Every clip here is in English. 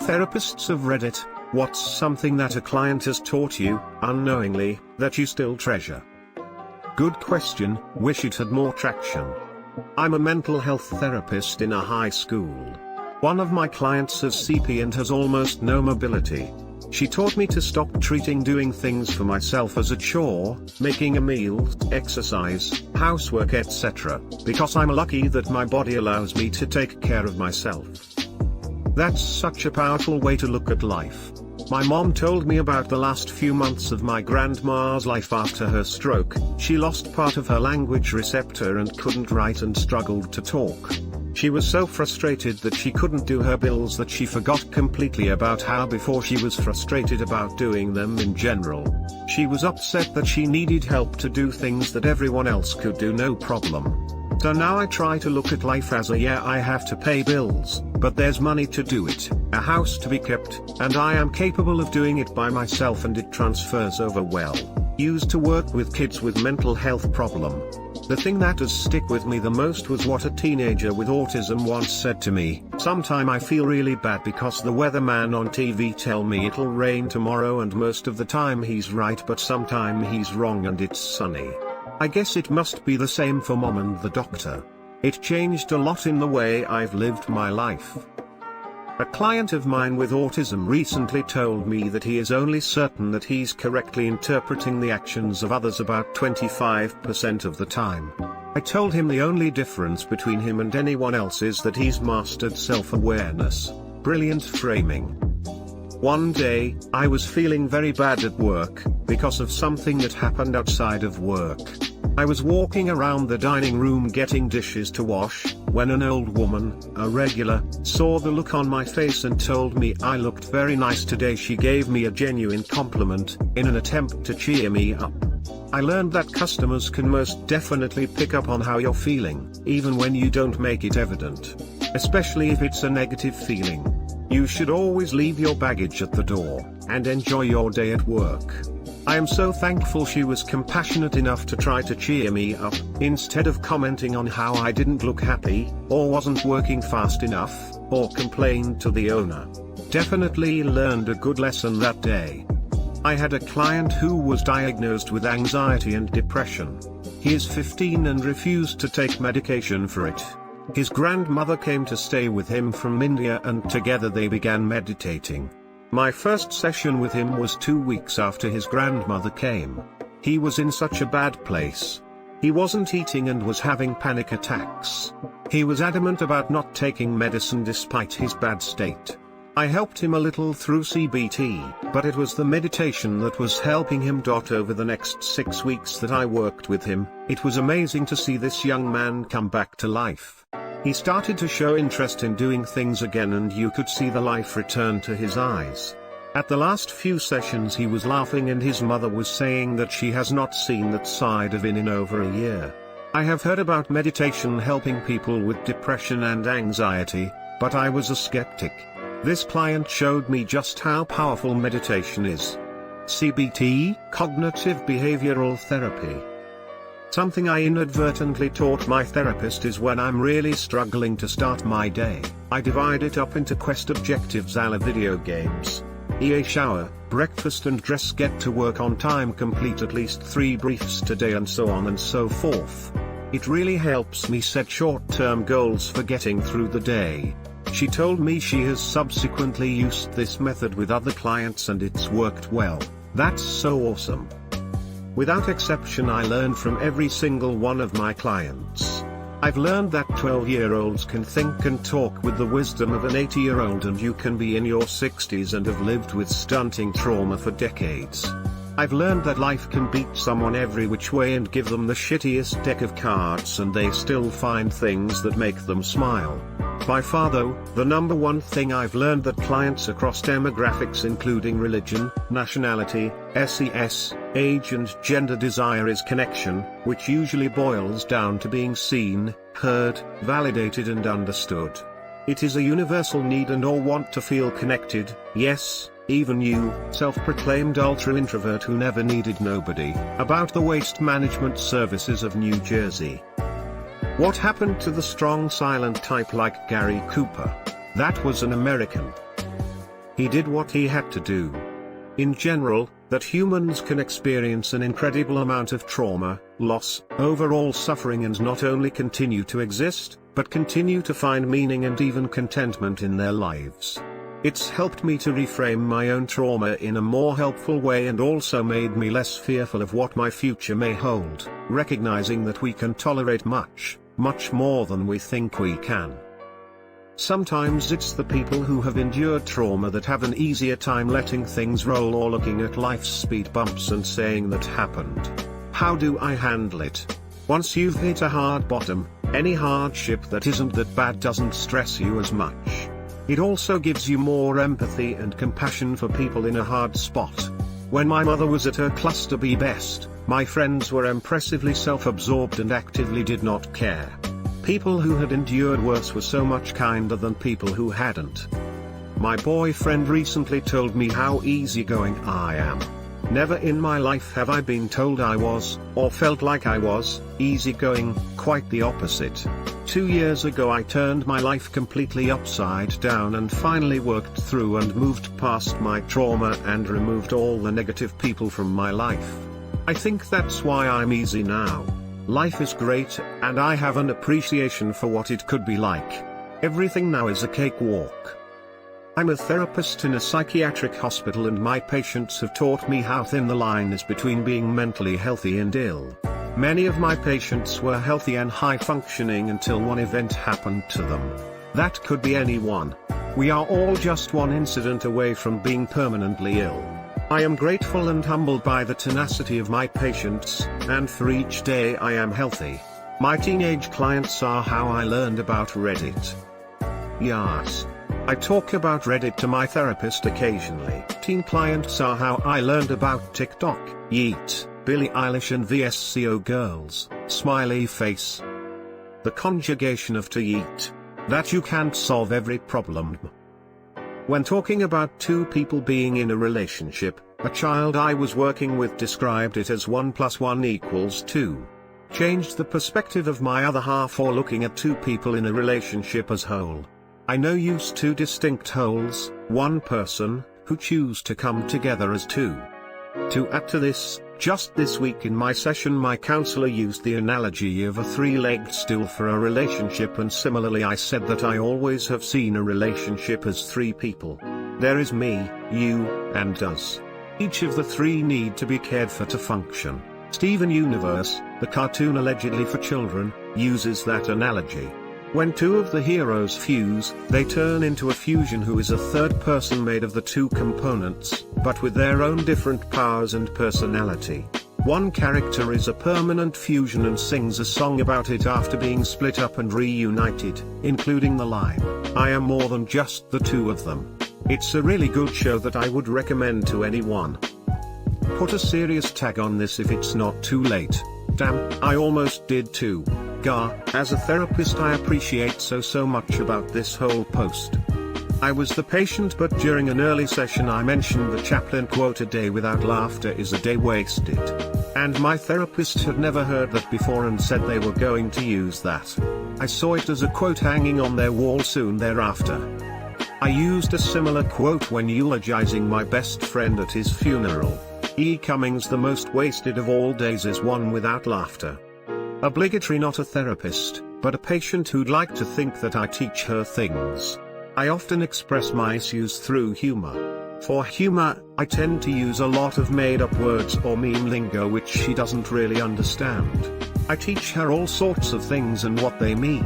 Therapists of Reddit, what's something that a client has taught you, unknowingly, that you still treasure? Good question, wish it had more traction. I'm a mental health therapist in a high school. One of my clients has CP and has almost no mobility. She taught me to stop treating doing things for myself as a chore, making a meal, exercise, housework etc., because I'm lucky that my body allows me to take care of myself. That's such a powerful way to look at life. My mom told me about the last few months of my grandma's life after her stroke. She lost part of her language receptor and couldn't write and struggled to talk. She was so frustrated that she couldn't do her bills that she forgot completely about how before she was frustrated about doing them in general. She was upset that she needed help to do things that everyone else could do no problem. So now I try to look at life as I have to pay bills, but there's money to do it, a house to be kept, and I am capable of doing it by myself and it transfers over well. Used to work with kids with mental health problem. The thing that has stick with me the most was what a teenager with autism once said to me. Sometime I feel really bad because the weatherman on TV tell me it'll rain tomorrow and most of the time he's right but sometime he's wrong and it's sunny. I guess it must be the same for mom and the doctor. It changed a lot in the way I've lived my life. A client of mine with autism recently told me that he is only certain that he's correctly interpreting the actions of others about 25% of the time. I told him the only difference between him and anyone else is that he's mastered self-awareness. Brilliant framing. One day, I was feeling very bad at work, because of something that happened outside of work. I was walking around the dining room getting dishes to wash, when an old woman, a regular, saw the look on my face and told me I looked very nice today. She gave me a genuine compliment, in an attempt to cheer me up. I learned that customers can most definitely pick up on how you're feeling, even when you don't make it evident. Especially if it's a negative feeling. You should always leave your baggage at the door, and enjoy your day at work. I am so thankful she was compassionate enough to try to cheer me up, instead of commenting on how I didn't look happy, or wasn't working fast enough, or complained to the owner. Definitely learned a good lesson that day. I had a client who was diagnosed with anxiety and depression. He is 15 and refused to take medication for it. His grandmother came to stay with him from India and together they began meditating. My first session with him was 2 weeks after his grandmother came. He was in such a bad place. He wasn't eating and was having panic attacks. He was adamant about not taking medicine despite his bad state. I helped him a little through CBT, but it was the meditation that was helping him. Over the next 6 weeks that I worked with him, it was amazing to see this young man come back to life. He started to show interest in doing things again and you could see the life return to his eyes. At the last few sessions he was laughing and his mother was saying that she has not seen that side of him in over a year. I have heard about meditation helping people with depression and anxiety, but I was a skeptic. This client showed me just how powerful meditation is. CBT, cognitive behavioral therapy. Something I inadvertently taught my therapist is when I'm really struggling to start my day, I divide it up into quest objectives a la video games. EA shower, breakfast and dress, get to work on time, complete at least 3 briefs today and so on and so forth. It really helps me set short-term goals for getting through the day. She told me she has subsequently used this method with other clients and it's worked well. That's so awesome. Without exception I learn from every single one of my clients. I've learned that 12-year-olds can think and talk with the wisdom of an 80-year-old and you can be in your 60s and have lived with stunting trauma for decades. I've learned that life can beat someone every which way and give them the shittiest deck of cards and they still find things that make them smile. By far though, the number one thing I've learned that clients across demographics including religion, nationality, SES, age and gender desire is connection, which usually boils down to being seen, heard, validated and understood. It is a universal need and all want to feel connected. Yes, even you, self-proclaimed ultra-introvert who never needed nobody, about the waste management services of New Jersey. What happened to the strong silent type like Gary Cooper? That was an American. he did what he had to do. In general, that humans can experience an incredible amount of trauma, loss, overall suffering, and not only continue to exist, but continue to find meaning and even contentment in their lives. It's helped me to reframe my own trauma in a more helpful way, and also made me less fearful of what my future may hold, recognizing that we can tolerate much, much more than we think we can. Sometimes it's the people who have endured trauma that have an easier time letting things roll or looking at life's speed bumps and saying that happened. How do I handle it? Once you've hit a hard bottom, any hardship that isn't that bad doesn't stress you as much. It also gives you more empathy and compassion for people in a hard spot. When my mother was at her cluster B best, my friends were impressively self-absorbed and actively did not care. People who had endured worse were so much kinder than people who hadn't. My boyfriend recently told me how easygoing I am. Never in my life have I been told I was, or felt like I was, easygoing, quite the opposite. 2 years ago I turned my life completely upside down and finally worked through and moved past my trauma and removed all the negative people from my life. I think that's why I'm easy now. Life is great, and I have an appreciation for what it could be like. Everything now is a cakewalk. I'm a therapist in a psychiatric hospital, and my patients have taught me how thin the line is between being mentally healthy and ill. Many of my patients were healthy and high functioning until one event happened to them. That could be anyone. We are all just one incident away from being permanently ill. I am grateful and humbled by the tenacity of my patients, and for each day I am healthy. My teenage clients are how I learned about Reddit. Yes. I talk about Reddit to my therapist occasionally. Teen clients are how I learned about TikTok, Yeet, Billie Eilish and VSCO girls, smiley face. The conjugation of to yeet. That you can't solve every problem. When talking about two people being in a relationship, a child I was working with described it as 1 + 1 = 2. Changed the perspective of my other half, or looking at two people in a relationship as whole. I know use two distinct wholes, one person, who choose to come together as two. To add to this, just this week in my session my counselor used the analogy of a three-legged stool for a relationship, and similarly I said that I always have seen a relationship as three people. There is me, you, and us. Each of the three need to be cared for to function. Steven Universe, the cartoon allegedly for children, uses that analogy. When two of the heroes fuse, they turn into a fusion who is a third person made of the two components, but with their own different powers and personality. One character is a permanent fusion and sings a song about it after being split up and reunited, including the line, "I am more than just the two of them." It's a really good show that I would recommend to anyone. Put a serious tag on this if it's not too late. Damn, I almost did too. As a therapist I appreciate so much about this whole post. I was the patient, but during an early session I mentioned the Chaplin quote, "A day without laughter is a day wasted." And my therapist had never heard that before and said they were going to use that. I saw it as a quote hanging on their wall soon thereafter. I used a similar quote when eulogizing my best friend at his funeral. E. Cummings, "The most wasted of all days is one without laughter." Obligatory, not a therapist, but a patient who'd like to think that I teach her things. I often express my issues through humor. For humor, I tend to use a lot of made-up words or meme lingo which she doesn't really understand. I teach her all sorts of things and what they mean.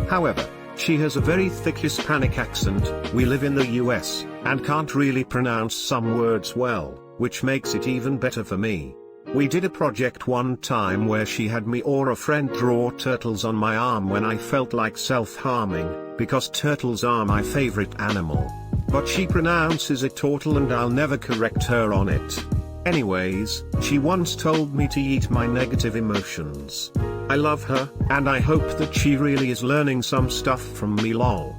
However, she has a very thick Hispanic accent, we live in the US, and can't really pronounce some words well, which makes it even better for me. We did a project one time where she had me or a friend draw turtles on my arm when I felt like self-harming, because turtles are my favorite animal. But she pronounces it turtle and I'll never correct her on it. Anyways, she once told me to eat my negative emotions. I love her, and I hope that she really is learning some stuff from me lol.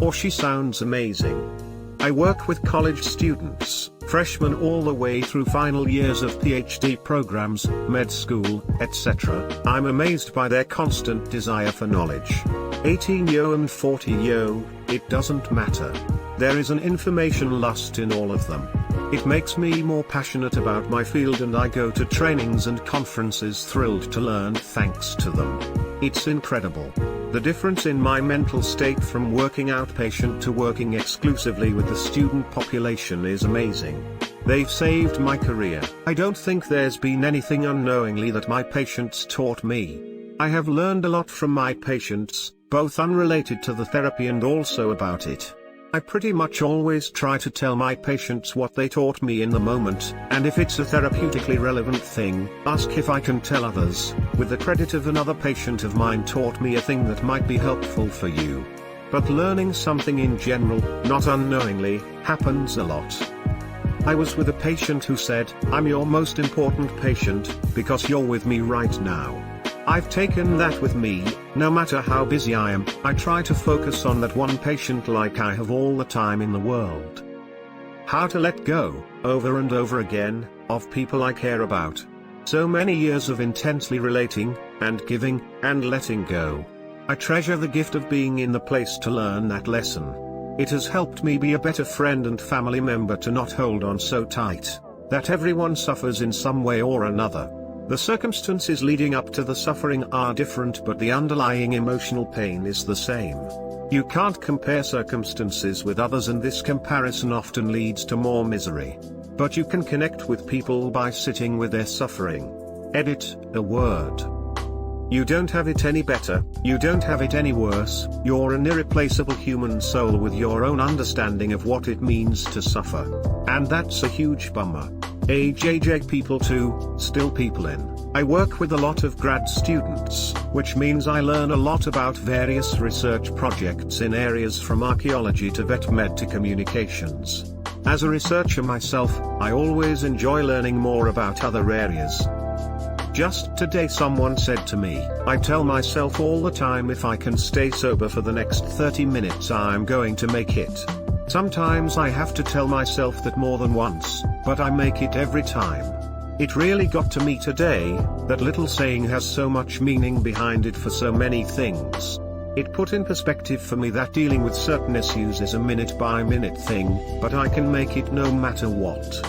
Or she sounds amazing. I work with college students, freshmen all the way through final years of PhD programs, med school, etc. I'm amazed by their constant desire for knowledge. 18 and 40 it doesn't matter. There is an information lust in all of them. It makes me more passionate about my field, and I go to trainings and conferences thrilled to learn thanks to them. It's incredible. The difference in my mental state from working outpatient to working exclusively with the student population is amazing. They've saved my career. I don't think there's been anything unknowingly that my patients taught me. I have learned a lot from my patients, both unrelated to the therapy and also about it. I pretty much always try to tell my patients what they taught me in the moment, and if it's a therapeutically relevant thing, ask if I can tell others, with the credit of another patient of mine taught me a thing that might be helpful for you. But learning something in general, not unknowingly, happens a lot. I was with a patient who said, "I'm your most important patient, because you're with me right now." I've taken that with me. No matter how busy I am, I try to focus on that one patient like I have all the time in the world. How to let go, over and over again, of people I care about. So many years of intensely relating, and giving, and letting go. I treasure the gift of being in the place to learn that lesson. It has helped me be a better friend and family member, to not hold on so tight, that everyone suffers in some way or another. The circumstances leading up to the suffering are different, but the underlying emotional pain is the same. You can't compare circumstances with others, and this comparison often leads to more misery. But you can connect with people by sitting with their suffering. Edit a word. You don't have it any better, you don't have it any worse. You're an irreplaceable human soul with your own understanding of what it means to suffer. And that's a huge bummer. AJJ people too, still people in. I work with a lot of grad students, which means I learn a lot about various research projects in areas from archaeology to vet med to communications. As a researcher myself, I always enjoy learning more about other areas. Just today someone said to me, "I tell myself all the time if I can stay sober for the next 30 minutes I'm going to make it." Sometimes I have to tell myself that more than once, but I make it every time. It really got to me today, that little saying has so much meaning behind it for so many things. It put in perspective for me that dealing with certain issues is a minute-by-minute thing, but I can make it no matter what.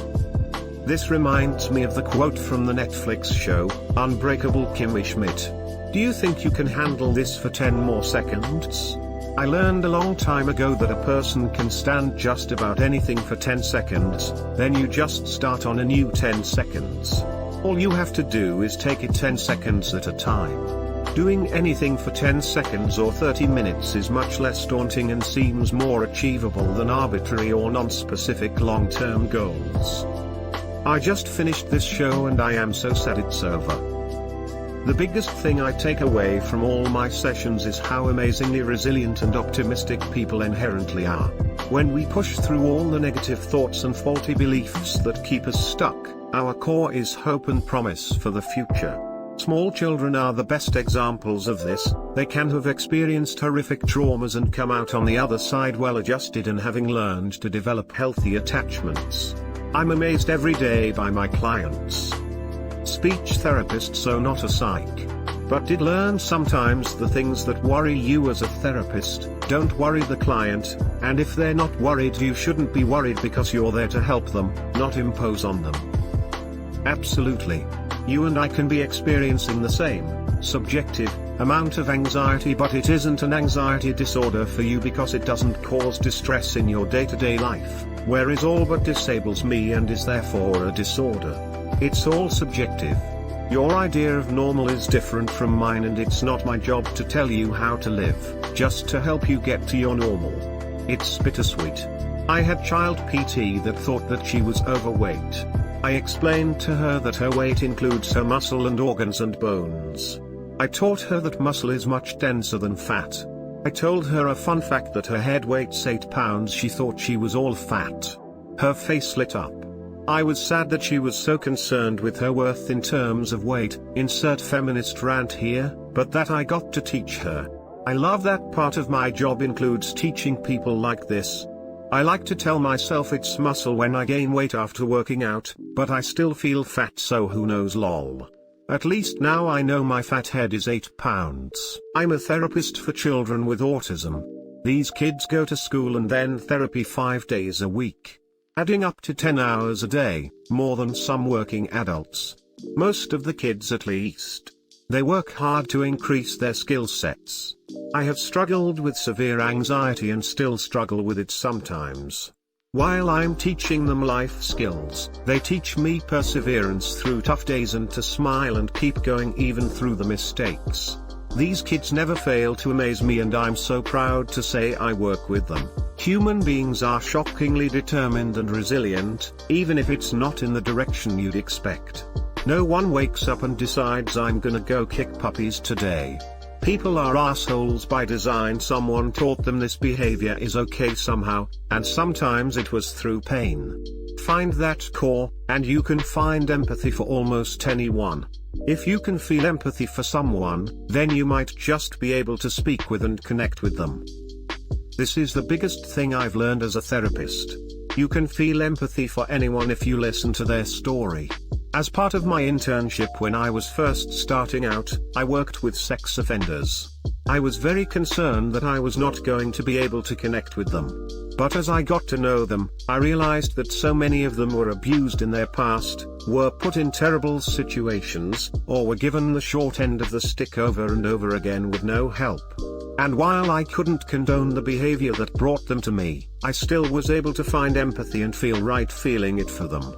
This reminds me of the quote from the Netflix show, Unbreakable Kimmy Schmidt. "Do you think you can handle this for 10 more seconds?" I learned a long time ago that a person can stand just about anything for 10 seconds, then you just start on a new 10 seconds. All you have to do is take it 10 seconds at a time. Doing anything for 10 seconds or 30 minutes is much less daunting and seems more achievable than arbitrary or non-specific long-term goals. I just finished this show and I am so sad it's over. The biggest thing I take away from all my sessions is how amazingly resilient and optimistic people inherently are. When we push through all the negative thoughts and faulty beliefs that keep us stuck, our core is hope and promise for the future. Small children are the best examples of this. They can have experienced horrific traumas and come out on the other side well adjusted and having learned to develop healthy attachments. I'm amazed every day by my clients. Speech therapist, so not a psych. But did learn sometimes the things that worry you as a therapist, don't worry the client, and if they're not worried you shouldn't be worried because you're there to help them, not impose on them. Absolutely. You and I can be experiencing the same, subjective, amount of anxiety, but it isn't an anxiety disorder for you because it doesn't cause distress in your day-to-day life, where it all but disables me and is therefore a disorder. It's all subjective. Your idea of normal is different from mine, and it's not my job to tell you how to live, just to help you get to your normal. It's bittersweet. I had child PT that thought that she was overweight. I explained to her that her weight includes her muscle and organs and bones. I taught her that muscle is much denser than fat. I told her a fun fact that her head weighs 8 pounds. She thought she was all fat. Her face lit up. I was sad that she was so concerned with her worth in terms of weight, insert feminist rant here, but that I got to teach her. I love that part of my job includes teaching people like this. I like to tell myself it's muscle when I gain weight after working out, but I still feel fat, so who knows lol. At least now I know my fat head is 8 pounds. I'm a therapist for children with autism. These kids go to school and then therapy 5 days a week, adding up to 10 hours a day, more than some working adults. Most of the kids at least. They work hard to increase their skill sets. I have struggled with severe anxiety and still struggle with it sometimes. While I'm teaching them life skills, they teach me perseverance through tough days and to smile and keep going even through the mistakes. These kids never fail to amaze me, and I'm so proud to say I work with them. Human beings are shockingly determined and resilient, even if it's not in the direction you'd expect. No one wakes up and decides I'm gonna go kick puppies today. People are assholes by design. Someone taught them this behavior is okay somehow, and sometimes it was through pain. Find that core, and you can find empathy for almost anyone. If you can feel empathy for someone, then you might just be able to speak with and connect with them. This is the biggest thing I've learned as a therapist. You can feel empathy for anyone if you listen to their story. As part of my internship when I was first starting out, I worked with sex offenders. I was very concerned that I was not going to be able to connect with them. But as I got to know them, I realized that so many of them were abused in their past, were put in terrible situations, or were given the short end of the stick over and over again with no help. And while I couldn't condone the behavior that brought them to me, I still was able to find empathy and feel right feeling it for them.